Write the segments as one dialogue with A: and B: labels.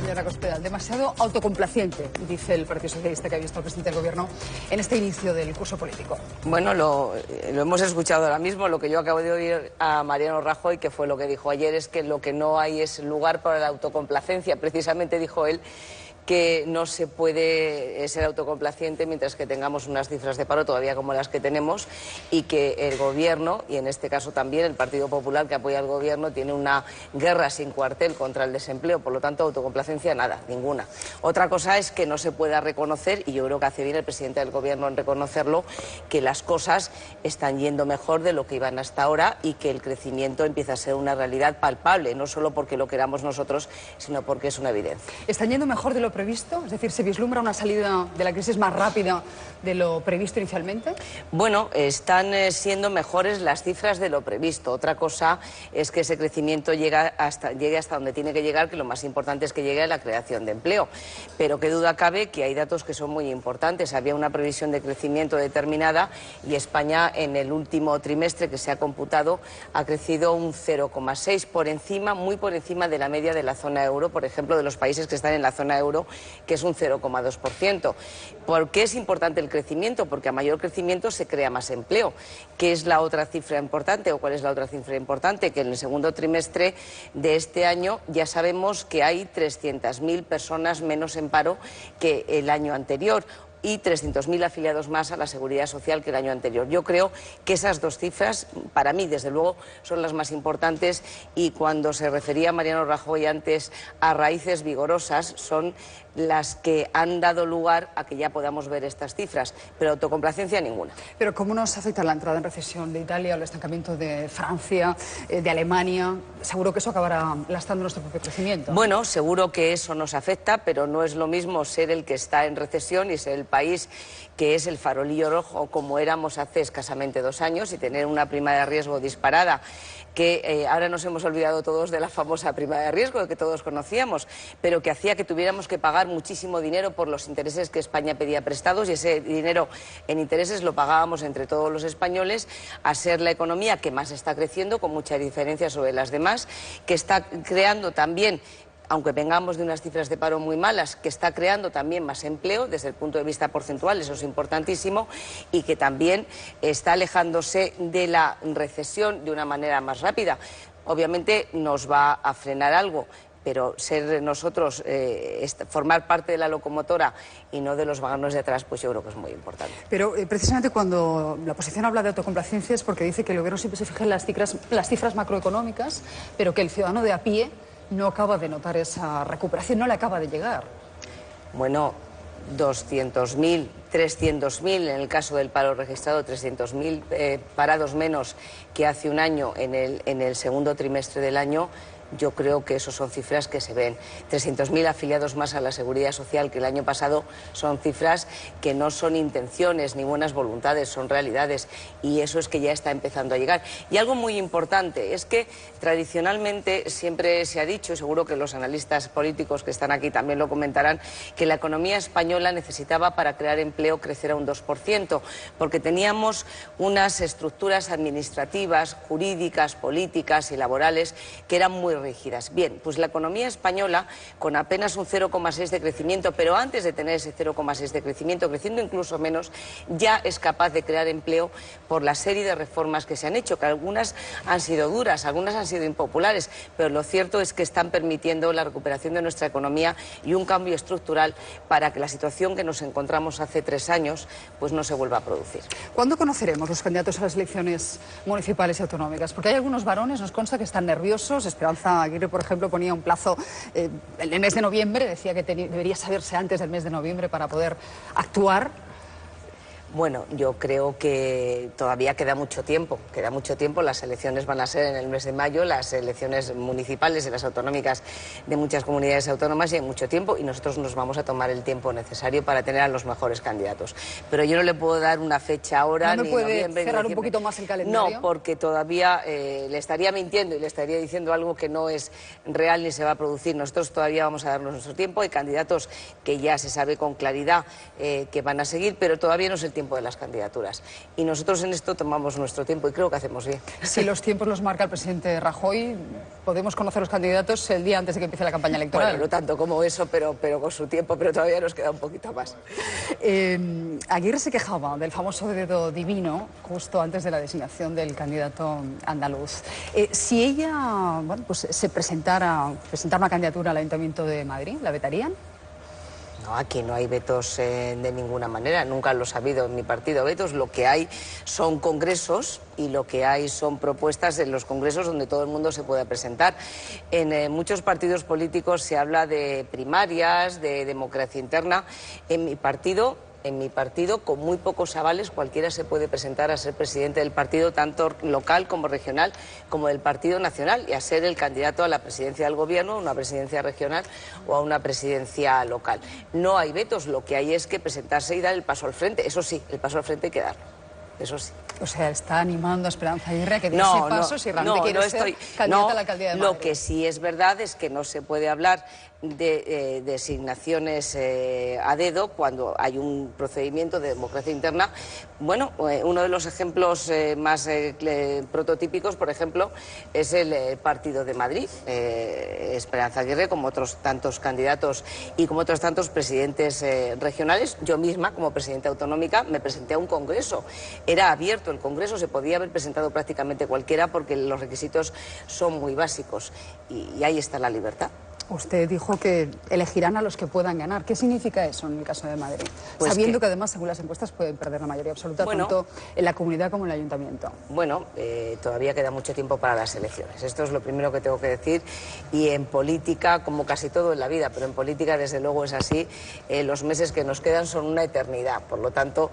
A: Señora Cospedal, demasiado autocomplaciente, dice el Partido Socialista, que ha visto al presidente del Gobierno en este inicio del curso político.
B: Bueno, lo hemos escuchado ahora mismo. Lo que yo acabo de oír a Mariano Rajoy, que fue lo que dijo ayer, es que lo que no hay es lugar para la autocomplacencia. Precisamente dijo él que no se puede ser autocomplaciente mientras que tengamos unas cifras de paro todavía como las que tenemos, y que el Gobierno, y en este caso también el Partido Popular, que apoya al Gobierno, tiene una guerra sin cuartel contra el desempleo. Por lo tanto, autocomplacencia nada, ninguna. Otra cosa es que no se pueda reconocer, y yo creo que hace bien el presidente del Gobierno en reconocerlo, que las cosas están yendo mejor de lo que iban hasta ahora y que el crecimiento empieza a ser una realidad palpable, no solo porque lo queramos nosotros, sino porque es una evidencia.
A: ¿Están yendo mejor de lo previsto? Es decir, ¿se vislumbra una salida de la crisis más rápida de lo previsto inicialmente?
B: Bueno, están siendo mejores las cifras de lo previsto. Otra cosa es que ese crecimiento llegue hasta donde tiene que llegar, que lo más importante es que llegue a la creación de empleo. Pero qué duda cabe que hay datos que son muy importantes. Había una previsión de crecimiento determinada y España en el último trimestre que se ha computado ha crecido un 0,6 por encima, muy por encima de la media de la zona euro, por ejemplo, de los países que están en la zona euro, que es un 0,2%. ¿Por qué es importante el crecimiento? Porque a mayor crecimiento se crea más empleo. ¿Qué es la otra cifra importante o cuál es la otra cifra importante? Que en el segundo trimestre de este año ya sabemos que hay 300.000 personas menos en paro que el año anterior, y 300.000 afiliados más a la Seguridad Social que el año anterior. Yo creo que esas dos cifras, para mí, desde luego, son las más importantes, y cuando se refería Mariano Rajoy antes a raíces vigorosas, son las que han dado lugar a que ya podamos ver estas cifras, pero autocomplacencia ninguna.
A: Pero ¿cómo nos afecta la entrada en recesión de Italia o el estancamiento de Francia, de Alemania? Seguro que eso acabará lastrando nuestro propio crecimiento.
B: Bueno, seguro que eso nos afecta, pero no es lo mismo ser el que está en recesión y ser el país que es el farolillo rojo como éramos hace escasamente 2 años, y tener una prima de riesgo disparada, que ahora nos hemos olvidado todos de la famosa prima de riesgo que todos conocíamos, pero que hacía que tuviéramos que pagar muchísimo dinero por los intereses que España pedía prestados, y ese dinero en intereses lo pagábamos entre todos los españoles, a ser la economía que más está creciendo, con mucha diferencia sobre las demás, que está creando también, aunque vengamos de unas cifras de paro muy malas, que está creando también más empleo desde el punto de vista porcentual, eso es importantísimo, y que también está alejándose de la recesión de una manera más rápida. Obviamente nos va a frenar algo, pero ser nosotros, formar parte de la locomotora y no de los vagones de atrás, pues yo creo que es muy importante.
A: Pero precisamente cuando la oposición habla de autocomplacencia es porque dice que el Gobierno siempre se fija en las cifras macroeconómicas, pero que el ciudadano de a pie no acaba de notar esa recuperación, no le acaba de llegar.
B: Bueno, 200.000, 300.000 en el caso del paro registrado, 300.000 parados menos que hace un año en el segundo trimestre del año. Yo creo que eso son cifras que se ven. 300.000 afiliados más a la Seguridad Social que el año pasado son cifras que no son intenciones ni buenas voluntades, son realidades, y eso es que ya está empezando a llegar. Y algo muy importante es que tradicionalmente siempre se ha dicho, y seguro que los analistas políticos que están aquí también lo comentarán, que la economía española necesitaba para crear empleo crecer a un 2%, porque teníamos unas estructuras administrativas, jurídicas, políticas y laborales que eran muy rígidas. Bien, pues la economía española, con apenas un 0,6 de crecimiento, pero antes de tener ese 0,6 de crecimiento, creciendo incluso menos, ya es capaz de crear empleo por la serie de reformas que se han hecho, que algunas han sido duras, algunas han sido impopulares, pero lo cierto es que están permitiendo la recuperación de nuestra economía y un cambio estructural para que la situación que nos encontramos hace 3 años pues no se vuelva a producir.
A: ¿Cuándo conoceremos los candidatos a las elecciones municipales y autonómicas? Porque hay algunos varones, nos consta, que están nerviosos. Esperanza Aguirre, por ejemplo, ponía un plazo en el mes de noviembre, decía que debería saberse antes del mes de noviembre para poder actuar.
B: Bueno, yo creo que todavía queda mucho tiempo, las elecciones van a ser en el mes de mayo, las elecciones municipales y las autonómicas de muchas comunidades autónomas, y hay mucho tiempo, y nosotros nos vamos a tomar el tiempo necesario para tener a los mejores candidatos. Pero yo no le puedo dar una fecha ahora,
A: ¿No me puede
B: noviembre,
A: cerrar un poquito más el calendario?
B: No, porque todavía le estaría mintiendo y le estaría diciendo algo que no es real ni se va a producir. Nosotros todavía vamos a darnos nuestro tiempo, hay candidatos que ya se sabe con claridad que van a seguir, pero todavía no es el tiempo tiempo de las candidaturas. Y nosotros en esto tomamos nuestro tiempo y creo que hacemos bien.
A: Si los tiempos los marca el presidente Rajoy, podemos conocer los candidatos el día antes de que empiece la campaña electoral.
B: Bueno, no tanto como eso, pero con su tiempo, pero todavía nos queda un poquito más.
A: Aguirre se quejaba del famoso dedo divino justo antes de la designación del candidato andaluz. Si ella pues, se presentara una candidatura al Ayuntamiento de Madrid, ¿la vetarían?
B: No, aquí no hay vetos de ninguna manera, nunca los ha habido en mi partido vetos. Lo que hay son congresos y lo que hay son propuestas en los congresos donde todo el mundo se pueda presentar. En muchos partidos políticos se habla de primarias, de democracia interna. En mi partido, con muy pocos avales, cualquiera se puede presentar a ser presidente del partido, tanto local como regional, como del Partido Nacional, y a ser el candidato a la presidencia del Gobierno, a una presidencia regional o a una presidencia local. No hay vetos, lo que hay es que presentarse y dar el paso al frente. Eso sí, el paso al frente hay que darlo. Eso sí.
A: O sea, está animando a Esperanza Aguirre a que dé ese paso si realmente quiere ser candidata a la alcaldía de Madrid.
B: Lo que sí es verdad es que no se puede hablar de designaciones a dedo cuando hay un procedimiento de democracia interna. Bueno, uno de los ejemplos más prototípicos, por ejemplo, es el Partido de Madrid. Esperanza Aguirre, como otros tantos candidatos y como otros tantos presidentes regionales, yo misma, como presidenta autonómica, me presenté a un congreso. Era abierto el congreso, se podía haber presentado prácticamente cualquiera porque los requisitos son muy básicos y ahí está la libertad.
A: Usted dijo que elegirán a los que puedan ganar. ¿Qué significa eso en el caso de Madrid? Pues sabiendo que además, según las encuestas, pueden perder la mayoría absoluta, tanto en la comunidad como en el ayuntamiento. Bueno,
B: todavía queda mucho tiempo para las elecciones. Esto es lo primero que tengo que decir. Y en política, como casi todo en la vida, pero en política desde luego es así, los meses que nos quedan son una eternidad. Por lo tanto,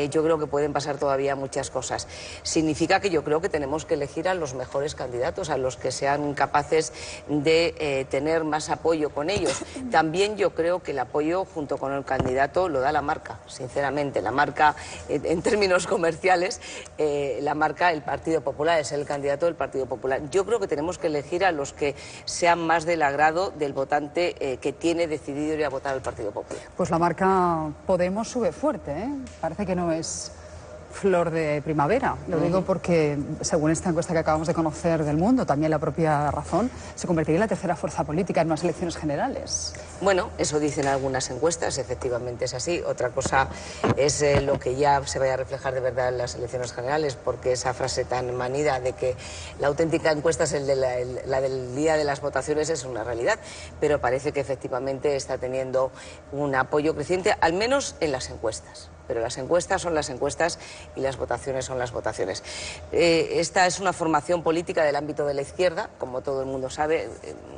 B: yo creo que pueden pasar todavía muchas cosas. Significa que yo creo que tenemos que elegir a los mejores candidatos, a los que sean capaces de tener más apoyo con ellos. También yo creo que el apoyo junto con el candidato lo da la marca, sinceramente. La marca, en términos comerciales, la marca el Partido Popular, es el candidato del Partido Popular. Yo creo que tenemos que elegir a los que sean más del agrado del votante que tiene decidido ir a votar al Partido Popular.
A: Pues la marca Podemos sube fuerte, ¿eh? Parece que no es flor de primavera. Lo digo porque, según esta encuesta que acabamos de conocer del Mundo, también la propia Razón, se convertiría en la tercera fuerza política en unas elecciones generales.
B: Bueno, eso dicen algunas encuestas, efectivamente es así. Otra cosa es lo que ya se vaya a reflejar de verdad en las elecciones generales, porque esa frase tan manida de que la auténtica encuesta es la del día de las votaciones es una realidad, pero parece que efectivamente está teniendo un apoyo creciente, al menos en las encuestas. Pero las encuestas son las encuestas y las votaciones son las votaciones. Esta es una formación política del ámbito de la izquierda, como todo el mundo sabe,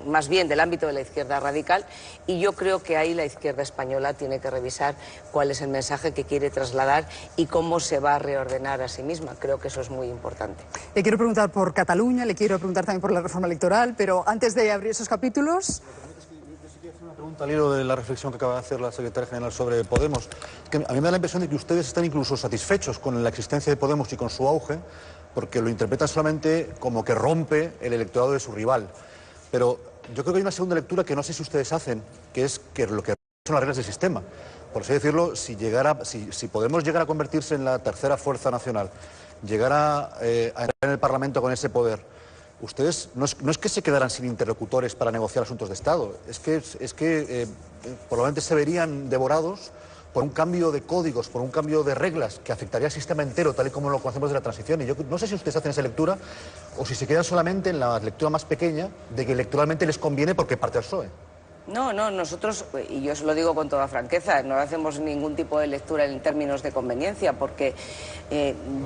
B: más bien del ámbito de la izquierda radical, y yo creo que ahí la izquierda española tiene que revisar cuál es el mensaje que quiere trasladar y cómo se va a reordenar a sí misma. Creo que eso es muy importante.
A: Le quiero preguntar por Cataluña, le quiero preguntar también por la reforma electoral, pero antes de abrir esos capítulos...
C: Al hilo de la reflexión que acaba de hacer la secretaria general sobre Podemos, que a mí me da la impresión de que ustedes están incluso satisfechos con la existencia de Podemos y con su auge, porque lo interpretan solamente como que rompe el electorado de su rival. Pero yo creo que hay una segunda lectura que no sé si ustedes hacen, que es que lo que son las reglas del sistema. Por así decirlo, si Podemos llegar a convertirse en la tercera fuerza nacional, llegar a entrar en el Parlamento con ese poder, ustedes no es que se quedaran sin interlocutores para negociar asuntos de Estado, es que probablemente se verían devorados por un cambio de códigos, por un cambio de reglas que afectaría al sistema entero, tal y como lo conocemos de la transición. Y yo no sé si ustedes hacen esa lectura o si se quedan solamente en la lectura más pequeña de que electoralmente les conviene porque parte al PSOE.
B: No, nosotros, y yo os lo digo con toda franqueza, no hacemos ningún tipo de lectura en términos de conveniencia, porque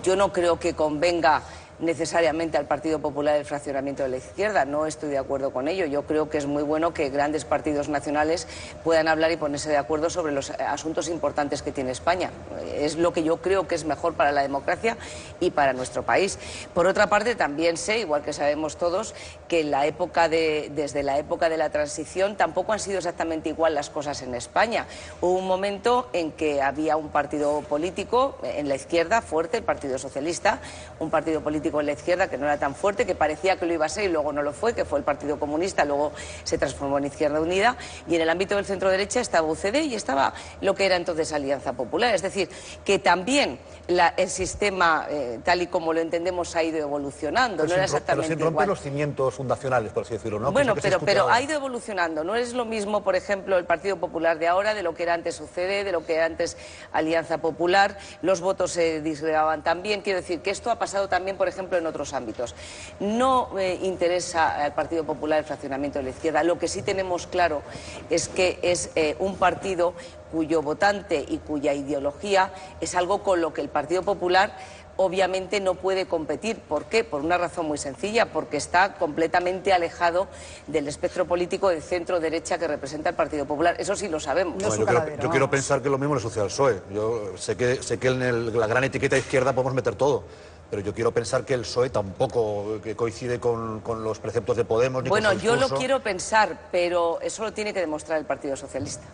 B: yo no creo que convenga necesariamente al Partido Popular el fraccionamiento de la izquierda. No estoy de acuerdo con ello. Yo creo que es muy bueno que grandes partidos nacionales puedan hablar y ponerse de acuerdo sobre los asuntos importantes que tiene España. Es lo que yo creo que es mejor para la democracia y para nuestro país. Por otra parte, también sé, igual que sabemos todos, que desde la época de la transición tampoco han sido exactamente igual las cosas en España. Hubo un momento en que había un partido político en la izquierda fuerte, el Partido Socialista, un partido político político en la izquierda, que no era tan fuerte, que parecía que lo iba a ser y luego no lo fue, que fue el Partido Comunista, luego se transformó en Izquierda Unida, y en el ámbito del centro-derecha estaba UCD y estaba lo que era entonces Alianza Popular. Es decir, que también el sistema, tal y como lo entendemos, ha ido evolucionando. No era exactamente
C: pero sin romper
B: igual.
C: los cimientos fundacionales, por así decirlo, ¿no?
B: Bueno, pero ha ido evolucionando. No es lo mismo, por ejemplo, el Partido Popular de ahora, de lo que era antes UCD, de lo que era antes Alianza Popular. Los votos se disgregaban también. Quiero decir que esto ha pasado también, por ejemplo, en otros ámbitos. No interesa al Partido Popular el fraccionamiento de la izquierda. Lo que sí tenemos claro es que es un partido cuyo votante y cuya ideología es algo con lo que el Partido Popular obviamente no puede competir. ¿Por qué? Por una razón muy sencilla, porque está completamente alejado del espectro político de centro-derecha que representa el Partido Popular. Eso sí lo sabemos.
A: No,
C: yo quiero pensar que lo mismo le sucede al PSOE. Yo sé que en la gran etiqueta izquierda podemos meter todo, pero yo quiero pensar que el PSOE tampoco coincide con los preceptos de Podemos. Ni
B: Bueno,
C: con su
B: yo lo
C: discurso.
B: quiero pensar, pero eso lo tiene que demostrar el Partido Socialista.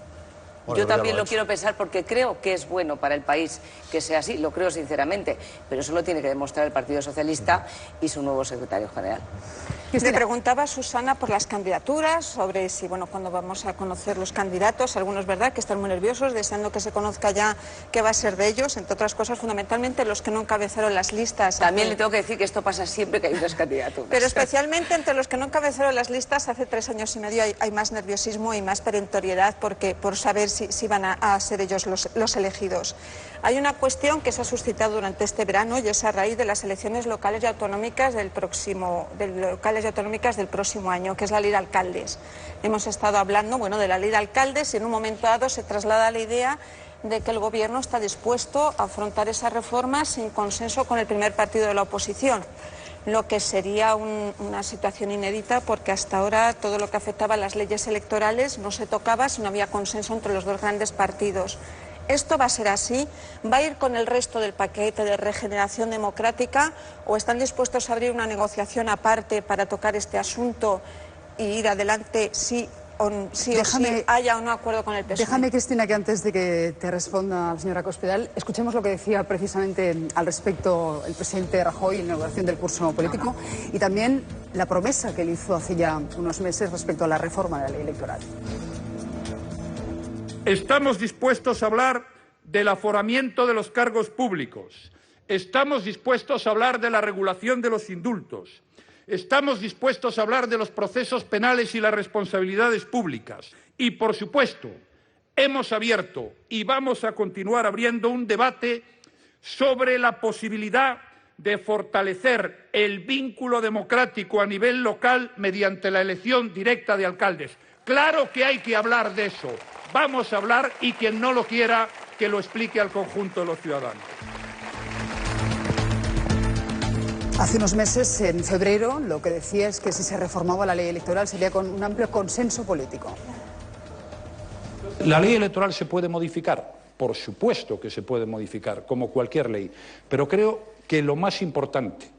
C: Bueno,
B: yo también lo quiero pensar porque creo que es bueno para el país que sea así, lo creo sinceramente, pero eso lo tiene que demostrar el Partido Socialista y su nuevo secretario general.
D: Le preguntaba Susana por las candidaturas, sobre si, bueno, cuándo vamos a conocer los candidatos. Algunos, ¿verdad?, que están muy nerviosos, deseando que se conozca ya qué va a ser de ellos, entre otras cosas, fundamentalmente los que no encabezaron las listas.
B: También le tengo que decir que esto pasa siempre que hay unas candidaturas.
D: Pero especialmente entre los que no encabezaron las listas, hace 3 años y medio hay más nerviosismo y más perentoriedad por saber si van a ser ellos los elegidos. Hay una cuestión que se ha suscitado durante este verano y es a raíz de las elecciones locales y autonómicas del próximo año, que es la ley de alcaldes. Hemos estado hablando, bueno, de la ley de alcaldes y en un momento dado se traslada la idea de que el Gobierno está dispuesto a afrontar esa reforma sin consenso con el primer partido de la oposición, lo que sería una situación inédita porque hasta ahora todo lo que afectaba a las leyes electorales no se tocaba si no había consenso entre los dos grandes partidos. ¿Esto va a ser así? ¿Va a ir con el resto del paquete de regeneración democrática o están dispuestos a abrir una negociación aparte para tocar este asunto y ir adelante sí o sí haya o no acuerdo con el PSOE?
A: Déjame, Cristina, que antes de que te responda la señora Cospedal, escuchemos lo que decía precisamente al respecto el presidente Rajoy en la inauguración del curso político y también la promesa que él hizo hace ya unos meses respecto a la reforma de la ley electoral.
E: Estamos dispuestos a hablar del aforamiento de los cargos públicos. Estamos dispuestos a hablar de la regulación de los indultos. Estamos dispuestos a hablar de los procesos penales y las responsabilidades públicas. Y, por supuesto, hemos abierto y vamos a continuar abriendo un debate sobre la posibilidad de fortalecer el vínculo democrático a nivel local mediante la elección directa de alcaldes. Claro que hay que hablar de eso. Vamos a hablar y quien no lo quiera, que lo explique al conjunto de los ciudadanos.
A: Hace unos meses, en febrero, lo que decía es que si se reformaba la ley electoral sería con un amplio consenso político.
E: La ley electoral se puede modificar, por supuesto que se puede modificar, como cualquier ley, pero creo que lo más importante,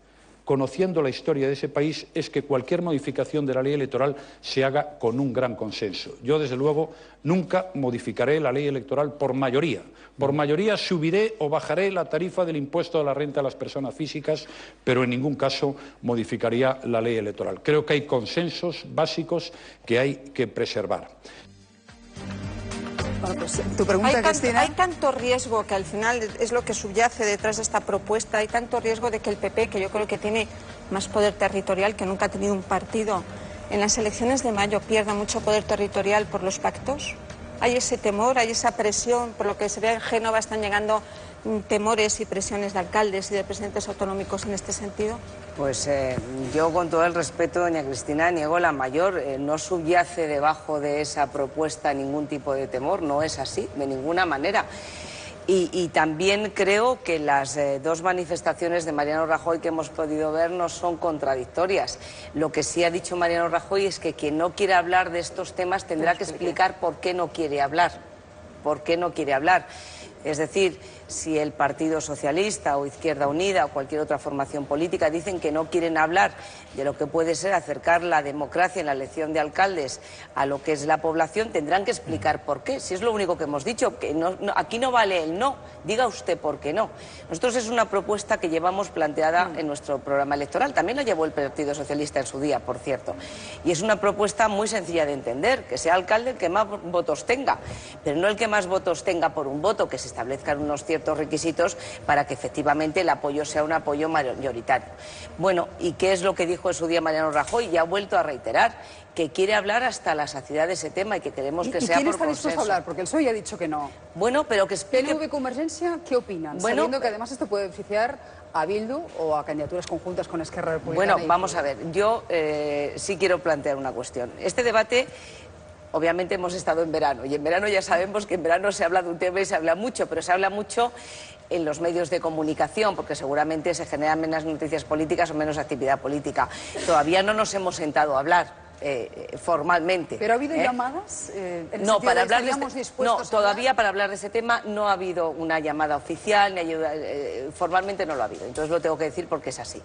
E: conociendo la historia de ese país, es que cualquier modificación de la ley electoral se haga con un gran consenso. Yo, desde luego, nunca modificaré la ley electoral por mayoría. Por mayoría subiré o bajaré la tarifa del impuesto a la renta a las personas físicas, pero en ningún caso modificaría la ley electoral. Creo que hay consensos básicos que hay que preservar.
A: Bueno, pues, tu pregunta, Cristina.
D: Hay tanto riesgo, que al final es lo que subyace detrás de esta propuesta, hay tanto riesgo de que el PP, que yo creo que tiene más poder territorial que nunca ha tenido un partido, en las elecciones de mayo pierda mucho poder territorial por los pactos. ¿Hay ese temor, hay esa presión? Por lo que se ve en Génova están llegando temores y presiones de alcaldes y de presidentes autonómicos en este sentido.
B: Pues yo, con todo el respeto, doña Cristina, niego la mayor. No subyace debajo de esa propuesta ningún tipo de temor, no es así, de ninguna manera. Y también creo que las dos manifestaciones de Mariano Rajoy que hemos podido ver no son contradictorias. Lo que sí ha dicho Mariano Rajoy es que quien no quiere hablar de estos temas tendrá que explicar por qué no quiere hablar. ¿Por qué no quiere hablar? Es decir, si el Partido Socialista o Izquierda Unida o cualquier otra formación política dicen que no quieren hablar de lo que puede ser acercar la democracia en la elección de alcaldes a lo que es la población, tendrán que explicar por qué. Si es lo único que hemos dicho, que aquí no vale el no, diga usted por qué no. Nosotros es una propuesta que llevamos planteada en nuestro programa electoral, también la llevó el Partido Socialista en su día, por cierto. Y es una propuesta muy sencilla de entender, que sea alcalde el que más votos tenga, pero no el que más votos tenga por un voto, que se establezcan unos ciertos requisitos para que efectivamente el apoyo sea un apoyo mayoritario. Bueno, ¿y qué es lo que dijo en su día Mariano Rajoy? Y ha vuelto a reiterar que quiere hablar hasta la saciedad de ese tema y que queremos que sea por consenso.
A: ¿Y quién está dispuesto a hablar? Porque el PSOE ya ha dicho que no.
B: Bueno, pero que explique...
A: PNV Convergencia, ¿qué opinan?
B: Bueno,
A: sabiendo que además esto puede beneficiar a Bildu o a candidaturas conjuntas con Esquerra Republicana.
B: Bueno, vamos a ver, yo sí quiero plantear una cuestión. Este debate... Obviamente hemos estado en verano y en verano ya sabemos que en verano se habla de un tema y se habla mucho, pero se habla mucho en los medios de comunicación porque seguramente se generan menos noticias políticas o menos actividad política. Todavía no nos hemos sentado a hablar formalmente.
A: ¿Pero ha habido llamadas?
B: No, para hablar
A: todavía
B: para hablar de ese tema no ha habido una llamada oficial, ni formalmente no lo ha habido. Entonces lo tengo que decir porque es así.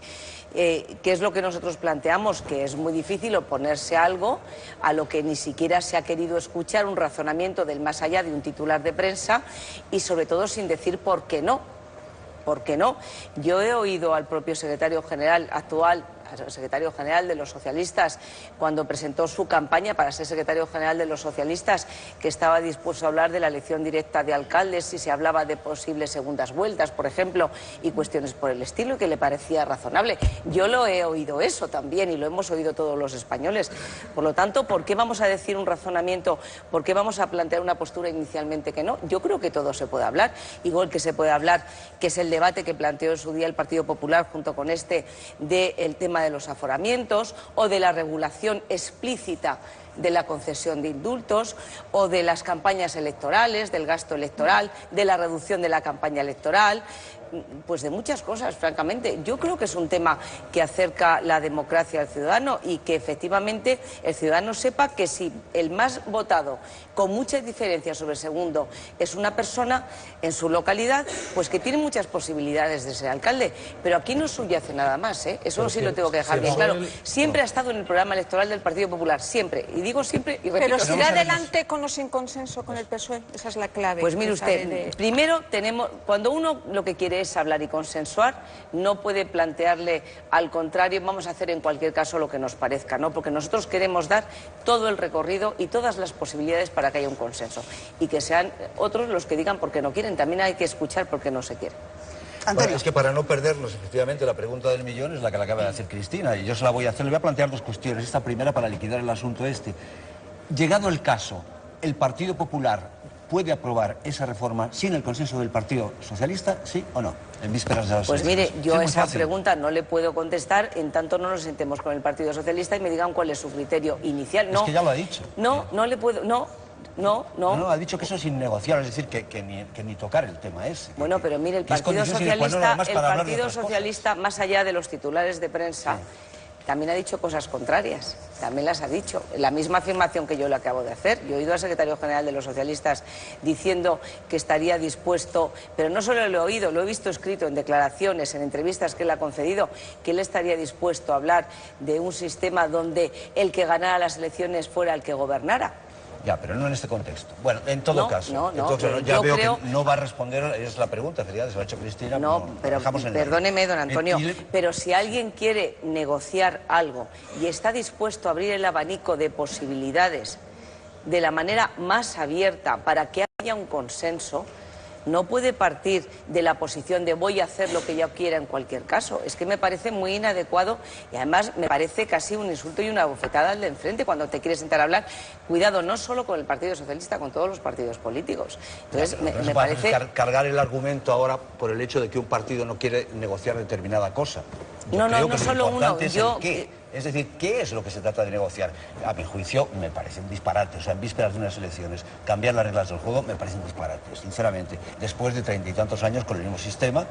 B: ¿Qué es lo que nosotros planteamos? Que es muy difícil oponerse a algo a lo que ni siquiera se ha querido escuchar un razonamiento del más allá de un titular de prensa y sobre todo sin decir por qué no. ¿Por qué no? Yo he oído al propio secretario general actual, al secretario general de los socialistas, cuando presentó su campaña para ser secretario general de los socialistas, que estaba dispuesto a hablar de la elección directa de alcaldes, si se hablaba de posibles segundas vueltas, por ejemplo, y cuestiones por el estilo, que le parecía razonable. Yo lo he oído eso también y lo hemos oído todos los españoles. Por lo tanto, ¿por qué vamos a decir un razonamiento? ¿Por qué vamos a plantear una postura inicialmente que no? Yo creo que todo se puede hablar, igual que se puede hablar, que es el debate que planteó en su día el Partido Popular junto con este, del tema de los aforamientos o de la regulación explícita de la concesión de indultos o de las campañas electorales, del gasto electoral, de la reducción de la campaña electoral, pues de muchas cosas, francamente. Yo creo que es un tema que acerca la democracia al ciudadano y que efectivamente el ciudadano sepa que si el más votado, con mucha diferencia sobre el segundo, es una persona en su localidad, pues que tiene muchas posibilidades de ser alcalde. Pero aquí no subyace nada más, ¿eh? Eso sí lo tengo que dejar bien claro. Siempre ha estado en el programa electoral del Partido Popular, siempre. Y digo siempre y repito.
D: Pero si irá adelante con o sin consenso con el PSOE, esa es la clave.
B: Pues mire usted, primero tenemos, cuando uno lo que quiere es hablar y consensuar, no puede plantearle al contrario, vamos a hacer en cualquier caso lo que nos parezca, ¿no? Porque nosotros queremos dar todo el recorrido y todas las posibilidades para que haya un consenso. Y que sean otros los que digan por qué no quieren. También hay que escuchar por qué no se quiere.
F: Bueno, es que para no perdernos, efectivamente, la pregunta del millón es la que le acaba de hacer Cristina, y yo se la voy a hacer. Le voy a plantear dos cuestiones. Esta primera para liquidar el asunto este. Llegado el caso, ¿el Partido Popular puede aprobar esa reforma sin el consenso del Partido Socialista, sí o no? En vísperas de las
B: Pues mire, yo
F: es
B: esa pregunta no le puedo contestar en tanto no nos sentemos con el Partido Socialista y me digan cuál es su criterio inicial. No,
F: es que ya lo ha dicho.
B: No le puedo... No,
F: ha dicho que eso es innegociable, es decir, que ni tocar el tema ese.
B: Bueno, pero mire, el Partido Socialista, más allá de los titulares de prensa, también ha dicho cosas contrarias, también las ha dicho. La misma afirmación que yo le acabo de hacer. Yo he oído al secretario general de los socialistas diciendo que estaría dispuesto, pero no solo lo he oído, lo he visto escrito en declaraciones, en entrevistas que él ha concedido, que él estaría dispuesto a hablar de un sistema donde el que ganara las elecciones fuera el que gobernara.
F: Ya, pero no en este contexto. Bueno, en todo caso. Ya veo que no va a responder, es la pregunta, se lo ha hecho Cristina.
B: No, pero perdóneme, don Antonio, pero si alguien quiere negociar algo y está dispuesto a abrir el abanico de posibilidades de la manera más abierta para que haya un consenso, no puede partir de la posición de voy a hacer lo que yo quiera en cualquier caso. Es que me parece muy inadecuado y además me parece casi un insulto y una bofetada al de enfrente cuando te quieres sentar a hablar. Cuidado, no solo con el Partido Socialista, con todos los partidos políticos. Entonces, me parece...
F: Cargar el argumento ahora por el hecho de que un partido no quiere negociar determinada cosa.
B: No solo uno.
F: Es decir, ¿qué es lo que se trata de negociar? A mi juicio, me parece un disparate. O sea, en vísperas de unas elecciones, cambiar las reglas del juego me parece un disparate, sinceramente. Después de 30 y tantos años con el mismo sistema,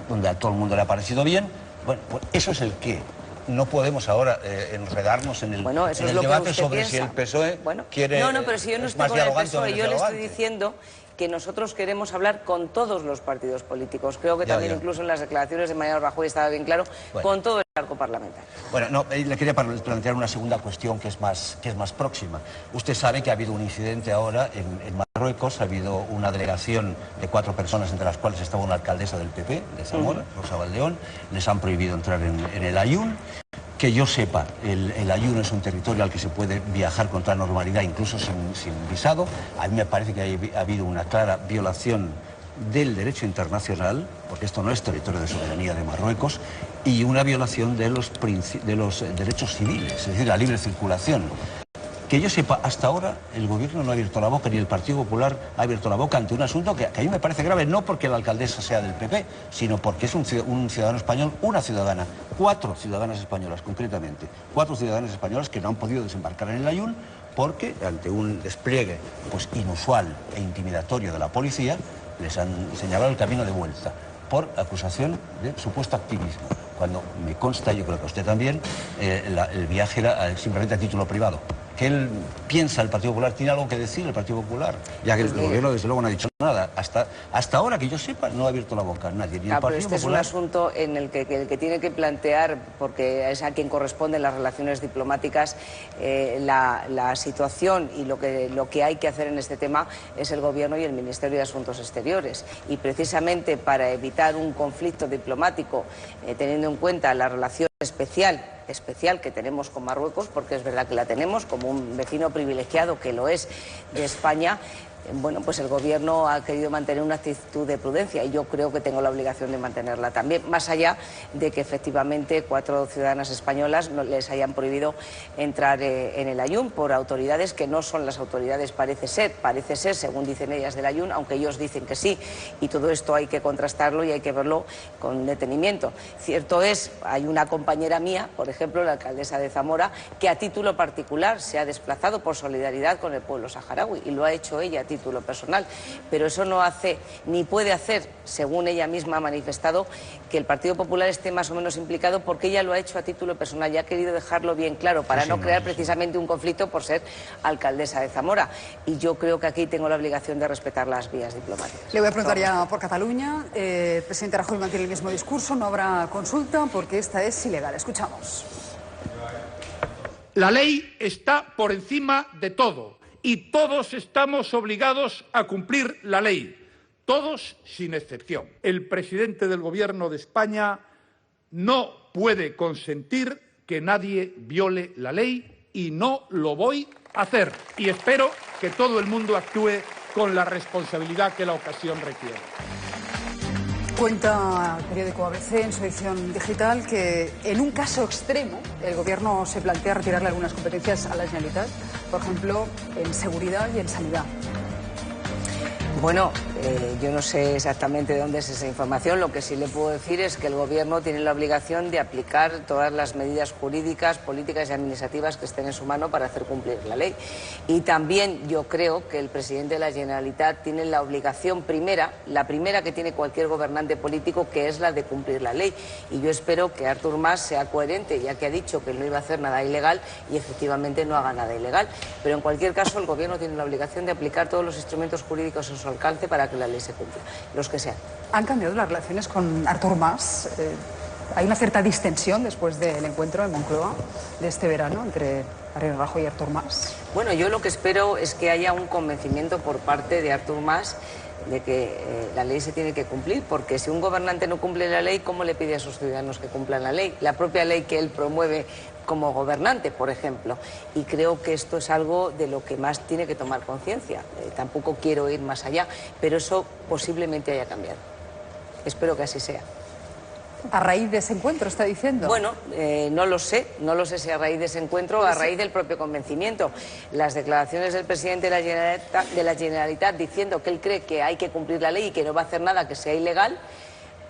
F: donde a todo el mundo le ha parecido bien, bueno, pues eso es el qué. no podemos ahora enredarnos en el, debate sobre si el PSOE quiere...
B: No, pero si yo no estoy con el PSOE, yo le estoy diciendo que nosotros queremos hablar con todos los partidos políticos. Creo que también incluso en las declaraciones de Mariano Rajoy estaba bien claro, con todo el arco parlamentario.
F: Bueno, no, le quería plantear una segunda cuestión que es más próxima. Usted sabe que ha habido un incidente ahora en Marruecos, ha habido una delegación de 4 personas, entre las cuales estaba una alcaldesa del PP, de Zamora, Rosa Valdeón, les han prohibido entrar en el Aaiún. Que yo sepa, el Aaiún es un territorio al que se puede viajar con toda normalidad, incluso sin visado. A mí me parece que ha habido una clara violación del derecho internacional, porque esto no es territorio de soberanía de Marruecos, y una violación de los derechos civiles, es decir, la libre circulación. Que yo sepa, hasta ahora el gobierno no ha abierto la boca, ni el Partido Popular ha abierto la boca ante un asunto que a mí me parece grave, no porque la alcaldesa sea del PP, sino porque es un ciudadano español, una ciudadana, 4 ciudadanas españolas concretamente, 4 ciudadanas españolas que no han podido desembarcar en el Aaiún porque ante un despliegue inusual e intimidatorio de la policía les han señalado el camino de vuelta por acusación de supuesto activismo. Cuando me consta, yo creo que a usted también, el viaje era simplemente a título privado. ¿Qué él piensa el Partido Popular? ¿Tiene algo que decir el Partido Popular? Ya que el gobierno desde luego no ha dicho nada. Hasta ahora, que yo sepa, no ha abierto la boca nadie. Ni el Partido
B: Popular... es un asunto en el que tiene que plantear, porque es a quien corresponden las relaciones diplomáticas, la situación y lo que hay que hacer en este tema es el Gobierno y el Ministerio de Asuntos Exteriores. Y precisamente para evitar un conflicto diplomático, teniendo en cuenta la relación especial que tenemos con Marruecos, porque es verdad que la tenemos como un vecino privilegiado que lo es de España, bueno, pues el Gobierno ha querido mantener una actitud de prudencia y yo creo que tengo la obligación de mantenerla también, más allá de que efectivamente 4 ciudadanas españolas les hayan prohibido entrar en el Aaiún por autoridades que no son las autoridades, parece ser, según dicen ellas del Aaiún, aunque ellos dicen que sí, y todo esto hay que contrastarlo y hay que verlo con detenimiento. Cierto es, hay una compañera mía, por ejemplo, la alcaldesa de Zamora, que a título particular se ha desplazado por solidaridad con el pueblo saharaui y lo ha hecho ella a título personal, pero eso no hace ni puede hacer, según ella misma ha manifestado, que el Partido Popular esté más o menos implicado, porque ella lo ha hecho a título personal y ha querido dejarlo bien claro para no crear precisamente un conflicto por ser alcaldesa de Zamora, y yo creo que aquí tengo la obligación de respetar las vías diplomáticas.
A: Le voy a preguntar ya por Cataluña. El presidente Rajoy mantiene el mismo discurso, no habrá consulta porque esta es ilegal. Escuchamos.
E: La ley está por encima de todo y todos estamos obligados a cumplir la ley, todos sin excepción. El presidente del Gobierno de España no puede consentir que nadie viole la ley y no lo voy a hacer. Y espero que todo el mundo actúe con la responsabilidad que la ocasión requiere.
A: Cuenta el periódico ABC en su edición digital que en un caso extremo el Gobierno se plantea retirarle algunas competencias a la Generalitat, por ejemplo, en seguridad y en sanidad.
B: Bueno, yo no sé exactamente de dónde es esa información. Lo que sí le puedo decir es que el Gobierno tiene la obligación de aplicar todas las medidas jurídicas, políticas y administrativas que estén en su mano para hacer cumplir la ley. Y también yo creo que el presidente de la Generalitat tiene la obligación primera, la primera que tiene cualquier gobernante político, que es la de cumplir la ley. Y yo espero que Artur Mas sea coherente, ya que ha dicho que no iba a hacer nada ilegal y efectivamente no haga nada ilegal. Pero en cualquier caso el Gobierno tiene la obligación de aplicar todos los instrumentos jurídicos a su alcance para que la ley se cumpla, los que sean.
A: ¿Han cambiado las relaciones con Artur Mas? ¿Hay una cierta distensión después del encuentro en Moncloa de este verano entre Mariano Rajoy y Artur Mas?
B: Bueno, yo lo que espero es que haya un convencimiento por parte de Artur Mas de que la ley se tiene que cumplir, porque si un gobernante no cumple la ley, ¿cómo le pide a sus ciudadanos que cumplan la ley? La propia ley que él promueve como gobernante, por ejemplo. Y creo que esto es algo de lo que más tiene que tomar conciencia. Tampoco quiero ir más allá, pero eso posiblemente haya cambiado. Espero que así sea.
A: ¿A raíz de ese encuentro está diciendo?
B: Bueno, no lo sé si a raíz de ese encuentro o a raíz del propio convencimiento. Las declaraciones del presidente de la Generalitat diciendo que él cree que hay que cumplir la ley y que no va a hacer nada que sea ilegal,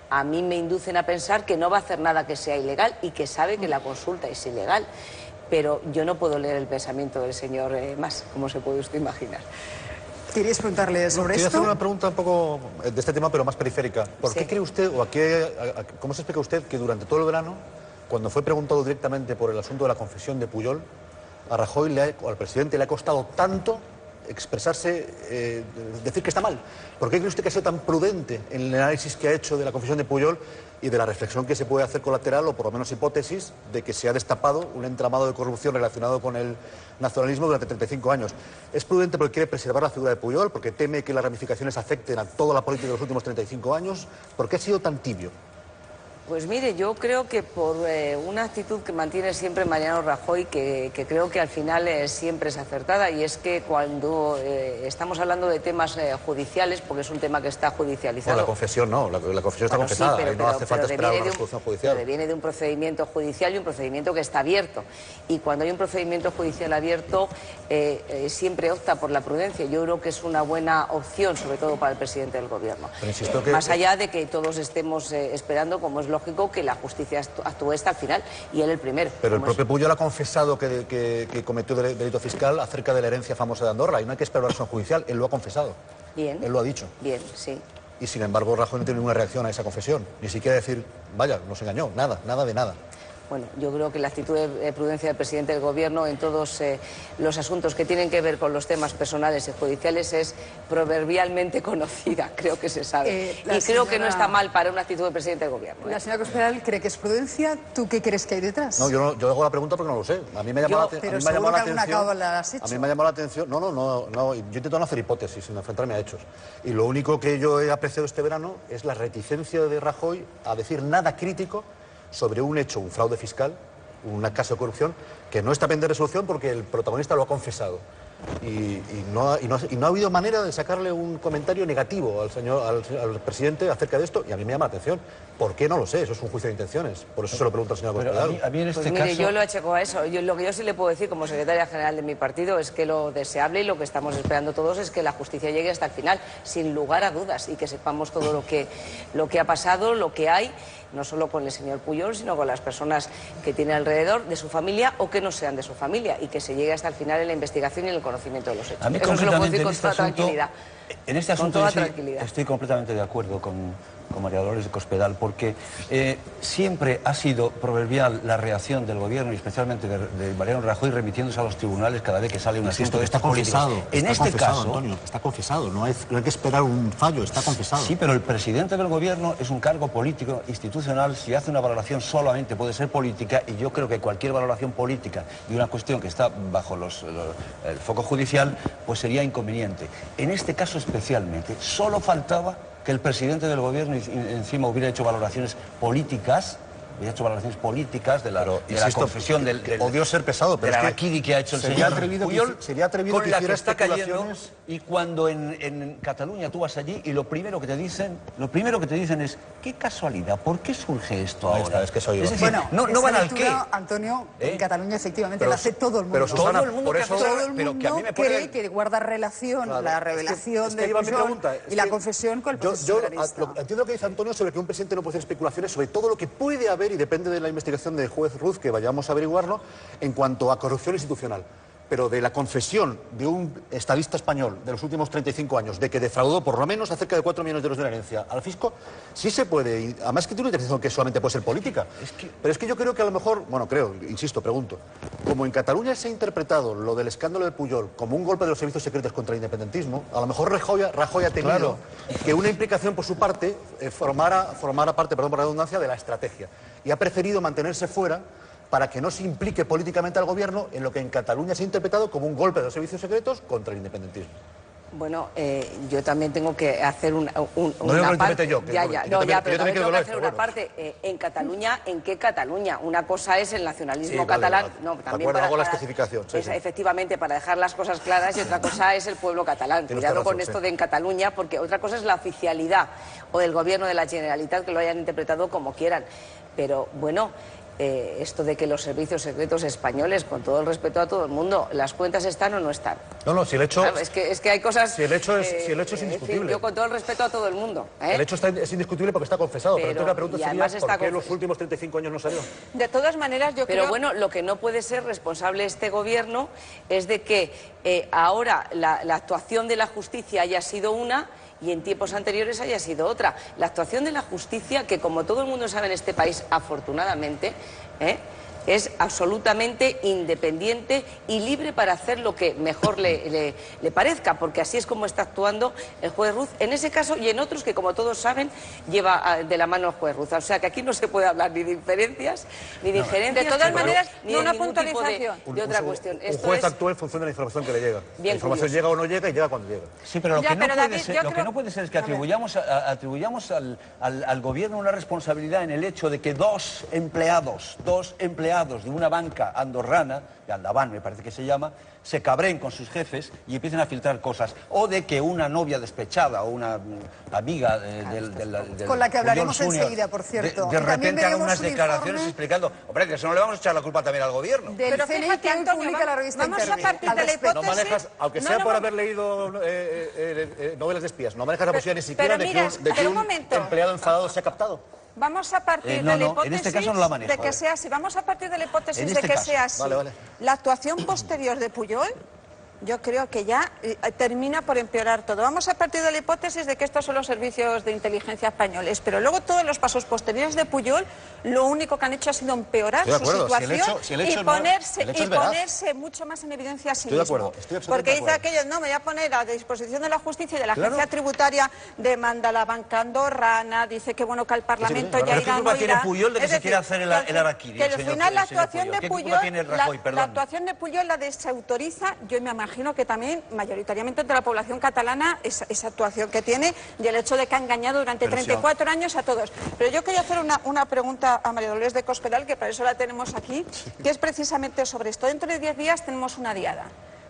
B: a mí me inducen a pensar que no va a hacer nada que sea ilegal y que sabe que la consulta es ilegal. Pero yo no puedo leer el pensamiento del señor Mas, como se puede usted imaginar.
A: ¿Queríais preguntarle sobre esto?
C: Quería hacer una pregunta un poco de este tema, pero más periférica. ¿Por qué cree usted, o cómo se explica usted que durante todo el verano cuando fue preguntado directamente por el asunto de la confesión de Pujol, a Rajoy, o al presidente, le ha costado tanto expresarse, decir que está mal. ¿Por qué cree usted que ha sido tan prudente en el análisis que ha hecho de la confesión de Pujol y de la reflexión que se puede hacer colateral, o por lo menos hipótesis, de que se ha destapado un entramado de corrupción relacionado con el nacionalismo durante 35 años? ¿Es prudente porque quiere preservar la figura de Pujol, porque teme que las ramificaciones afecten a toda la política de los últimos 35 años? ¿Por qué ha sido tan tibio?
B: Pues mire, yo creo que por una actitud que mantiene siempre Mariano Rajoy, que creo que al final siempre es acertada, y es que cuando estamos hablando de temas judiciales, porque es un tema que está judicializado...
C: No, la confesión no, la confesión está confesada,
B: sí,
C: no hace falta esperar una resolución judicial.
B: Pero viene de un procedimiento judicial y un procedimiento que está abierto. Y cuando hay un procedimiento judicial abierto, siempre opta por la prudencia. Yo creo que es una buena opción, sobre todo para el presidente del Gobierno.
C: Pero insisto que...
B: Más allá de que todos estemos esperando, como es lógico, que la justicia actúe hasta el final, y él el primero.
C: Pero el propio Pujol ha confesado que cometió delito fiscal acerca de la herencia famosa de Andorra, y no hay que esperar la versión judicial, él lo ha confesado.
B: Bien.
C: Él lo ha dicho.
B: Bien, sí.
C: Y sin embargo Rajoy no tiene ninguna reacción a esa confesión, ni siquiera decir, vaya, nos engañó, nada, nada de nada.
B: Bueno, yo creo que la actitud de prudencia del presidente del Gobierno en todos los asuntos que tienen que ver con los temas personales y judiciales es proverbialmente conocida, creo que se sabe. Y creo que no está mal para una actitud del presidente del Gobierno.
A: La señora Cospedal cree que es prudencia. ¿Tú qué crees que hay detrás?
C: No, yo hago la pregunta porque no lo sé. A mí me ha llamado la atención. A mí me ha llamado la atención. No. Yo intento no hacer hipótesis, sino enfrentarme a hechos. Y lo único que yo he apreciado este verano es la reticencia de Rajoy a decir nada crítico sobre un hecho, un fraude fiscal, un caso de corrupción, que no está pendiente de resolución porque el protagonista lo ha confesado. Y no ha habido manera de sacarle un comentario negativo al presidente acerca de esto, y a mí me llama la atención. ¿Por qué? No lo sé, eso es un juicio de intenciones. Por eso se lo pregunto al señor Cospedal.
F: A mí en este
B: mire,
F: caso...
B: yo lo achaco a eso. Lo que yo sí le puedo decir como secretaria general de mi partido es que lo deseable y lo que estamos esperando todos es que la justicia llegue hasta el final, sin lugar a dudas, y que sepamos todo lo que ha pasado, lo que hay, no solo con el señor Pujol, sino con las personas que tiene alrededor, de su familia o que no sean de su familia, y que se llegue hasta el final en la investigación y en el conocimiento de los hechos.
F: A mí
B: eso se lo puedo decir con toda tranquilidad.
F: En este asunto
B: sí,
F: estoy completamente de acuerdo con María Dolores de Cospedal, porque siempre ha sido proverbial la reacción del Gobierno, y especialmente de Mariano Rajoy, remitiéndose a los tribunales cada vez que sale un asunto de estos políticos. En este caso,
C: Antonio, está confesado, no hay que esperar un fallo, está confesado.
F: Sí, pero el presidente del Gobierno es un cargo político, institucional. Si hace una valoración solamente puede ser política, y yo creo que cualquier valoración política de una cuestión que está bajo el foco judicial, pues sería inconveniente. En este caso especialmente, solo faltaba que el presidente del Gobierno encima hubiera hecho valoraciones políticas, de la confesión del
C: odio ser pesado, pero
F: de la
C: es que
F: que ha hecho el señor Pujol,
C: sería atrevido
F: con la que está cayendo.
C: especulaciones.
F: Y cuando en Cataluña tú vas allí y lo primero que te dicen es qué casualidad, ¿por qué surge esto
C: Ahí
F: ahora?
C: está, es que soy yo.
F: Es decir, no van al qué.
A: Antonio, en Cataluña efectivamente lo hace todo el mundo.
C: Pero Susana,
F: todo el mundo
C: por eso,
A: todo el
F: pero
A: mundo
F: que a mí me
A: cree que guarda relación la revelación de Pujol y la confesión con el proceso soberanista.
C: Entiendo lo que dice Antonio sobre que un presidente no puede hacer especulaciones sobre todo lo que puede haber, y depende de la investigación del juez Ruz, que vayamos a averiguarlo, en cuanto a corrupción institucional. Pero de la confesión de un estadista español de los últimos 35 años de que defraudó por lo menos a cerca de 4 millones de euros de la herencia al fisco, sí se puede, y además que tiene una interpretación que solamente puede ser política. Pero es que yo creo que a lo mejor, pregunto, como en Cataluña se ha interpretado lo del escándalo de Pujol como un golpe de los servicios secretos contra el independentismo, a lo mejor Rajoy ha temido que una implicación por su parte formara parte, perdón por la redundancia, de la estrategia, y ha preferido mantenerse fuera para que no se implique políticamente al Gobierno en lo que en Cataluña se ha interpretado como un golpe de los servicios secretos contra el independentismo.
B: Bueno, yo también tengo que hacer una
C: parte.
B: Pero también tengo que hacer una parte. En Cataluña, ¿en qué Cataluña? Una cosa es el nacionalismo catalán.
C: No, también para la especificación.
B: Efectivamente, para dejar las cosas claras, y otra cosa es el pueblo catalán. Cuidado con esto de en Cataluña, porque otra cosa es la oficialidad o del Gobierno de la Generalitat, que lo hayan interpretado como quieran. Pero bueno, esto de que los servicios secretos españoles, con todo el respeto a todo el mundo, ¿las cuentas están o no están?
C: No, si el hecho...
B: Claro, es que hay cosas...
C: Si el hecho es indiscutible.
B: En fin, yo con todo el respeto a todo el mundo.
C: El hecho es indiscutible porque está confesado, pero entonces la pregunta sería ¿por qué en los últimos 35 años no salió?
D: De todas maneras, yo creo...
B: Pero bueno, lo que no puede ser responsable este Gobierno es de que ahora la actuación de la justicia haya sido una y en tiempos anteriores haya sido otra. La actuación de la justicia, que como todo el mundo sabe en este país, afortunadamente, es absolutamente independiente y libre para hacer lo que mejor le parezca, porque así es como está actuando el juez Ruz en ese caso y en otros que, como todos saben, lleva de la mano el juez Ruz. O sea que aquí no se puede hablar ni de inferencias ni de injerencias.
D: De todas maneras,
B: ni de
D: una
B: ningún tipo
D: puntualización.
B: de otra cuestión.
C: Un juez actúa en función de la información que le llega. La información llega o no llega y llega cuando llega.
F: Sí, pero lo que no puede ser es que atribuyamos al gobierno una responsabilidad en el hecho de que dos empleados de una banca andorrana, de Aldaban me parece que se llama, se cabreen con sus jefes y empiecen a filtrar cosas. O de que una novia despechada o una amiga
A: con la que hablaremos
F: Junior,
A: enseguida, por cierto.
F: de repente haga unas declaraciones explicando, hombre, que eso no le vamos a echar la culpa también al gobierno.
A: Pero fíjate, Antonio, publica la revista
D: vamos a partir de la hipótesis...
C: No manejas, aunque sea por haber leído novelas de espías, no manejas la posibilidad ni siquiera de que un empleado enfadado sea captado.
D: Vamos a partir de la hipótesis
F: en este caso no la manejo,
D: de que sea así. Vamos a partir de la hipótesis
F: de que sea así.
C: Vale.
D: La actuación posterior de Pujol, yo creo que ya termina por empeorar todo. Vamos a partir de la hipótesis de que estos son los servicios de inteligencia españoles, pero luego todos los pasos posteriores de Pujol, lo único que han hecho ha sido empeorar su situación y ponerse mucho más en evidencia a sí mismo. Porque dice aquello, no, me voy a poner a disposición de la justicia y de la agencia tributaria, demanda a la banca andorrana, dice que bueno que al Parlamento ya irá, no irá.
F: Tiene Pujol de que se quiere hacer el araquiri.
D: Que al final la actuación de Pujol la desautoriza, yo me imagino que también mayoritariamente entre la población catalana esa actuación que tiene y el hecho de que ha engañado durante 34 años a todos. Pero yo quería hacer una pregunta a María Dolores de Cospedal, que para eso la tenemos aquí, que es precisamente sobre esto. Dentro de 10 días tenemos una diada.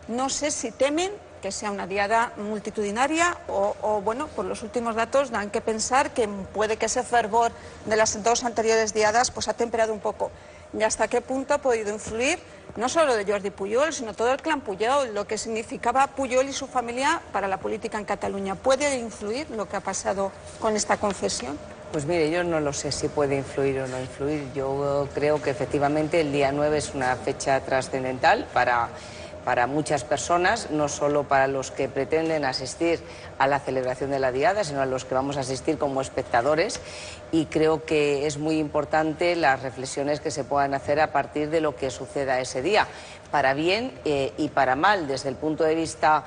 D: No sé si temen que sea una diada multitudinaria o bueno, por los últimos datos dan que pensar que puede que ese fervor de las dos anteriores diadas pues ha temperado un poco. ¿Y hasta qué punto ha podido influir no solo de Jordi Pujol, sino todo el clan Pujol, lo que significaba Pujol y su familia para la política en Cataluña? ¿Puede influir lo que ha pasado con esta confesión?
B: Pues mire, yo no lo sé si puede influir o no influir. Yo creo que efectivamente el día 9 es una fecha trascendental para muchas personas, no solo para los que pretenden asistir a la celebración de la diada, sino a los que vamos a asistir como espectadores. Y creo que es muy importante las reflexiones que se puedan hacer a partir de lo que suceda ese día, para bien y para mal, desde el punto de vista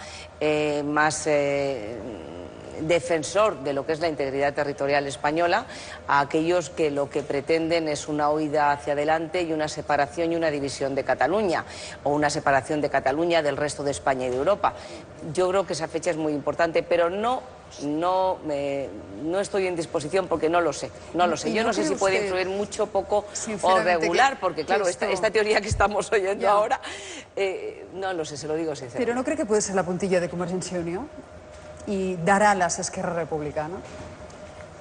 B: más defensor de lo que es la integridad territorial española, a aquellos que lo que pretenden es una huida hacia adelante y una separación y una división de Cataluña, o una separación de Cataluña del resto de España y de Europa. Yo creo que esa fecha es muy importante, pero no estoy en disposición porque no lo sé. Yo no sé si puede influir mucho, poco o regular, porque claro, esta teoría que estamos oyendo ahora, no lo sé, se lo digo sinceramente.
A: ¿Pero no cree que puede ser la puntilla de Convergencia y Unió y dar alas a Esquerra Republicana?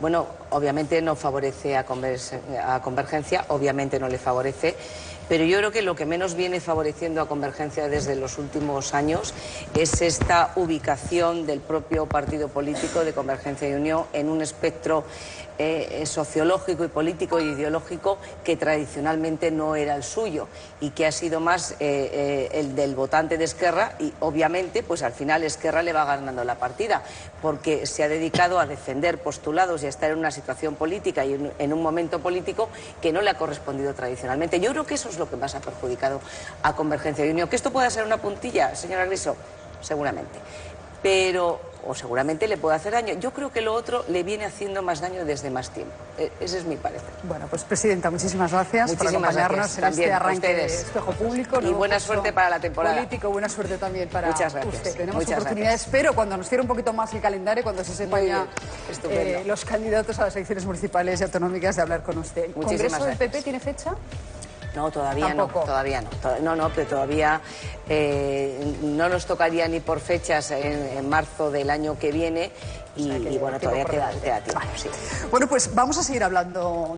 B: Bueno, obviamente no favorece a Convergencia, obviamente no le favorece, pero yo creo que lo que menos viene favoreciendo a Convergencia desde los últimos años es esta ubicación del propio partido político de Convergencia y Unión en un espectro sociológico y político y ideológico que tradicionalmente no era el suyo y que ha sido más el del votante de Esquerra, y obviamente pues al final Esquerra le va ganando la partida porque se ha dedicado a defender postulados y a estar en una situación política y en un momento político que no le ha correspondido tradicionalmente. Yo creo que eso es lo que más ha perjudicado a Convergencia y Unión. ¿Que esto pueda ser una puntilla, señora Griso? Seguramente. O seguramente le puede hacer daño. Yo creo que lo otro le viene haciendo más daño desde más tiempo. Ese es mi parecer.
A: Bueno, pues Presidenta, muchísimas gracias por acompañarnos en este arranque de Espejo Público.
B: Y buena suerte para la temporada.
A: Político, buena suerte también para
B: Muchas gracias.
A: usted. Tenemos oportunidades, espero, cuando nos cierre un poquito más el calendario, cuando se sepan ya los candidatos a las elecciones municipales y autonómicas, de hablar con usted.
B: Muchísimas
A: ¿Congreso del PP tiene fecha?
B: No, todavía
A: ¿Tampoco?
B: No, pero todavía no nos tocaría ni por fechas en marzo del año que viene y bueno, todavía queda tiempo.
A: Vale. Sí. Bueno, pues vamos a seguir hablando.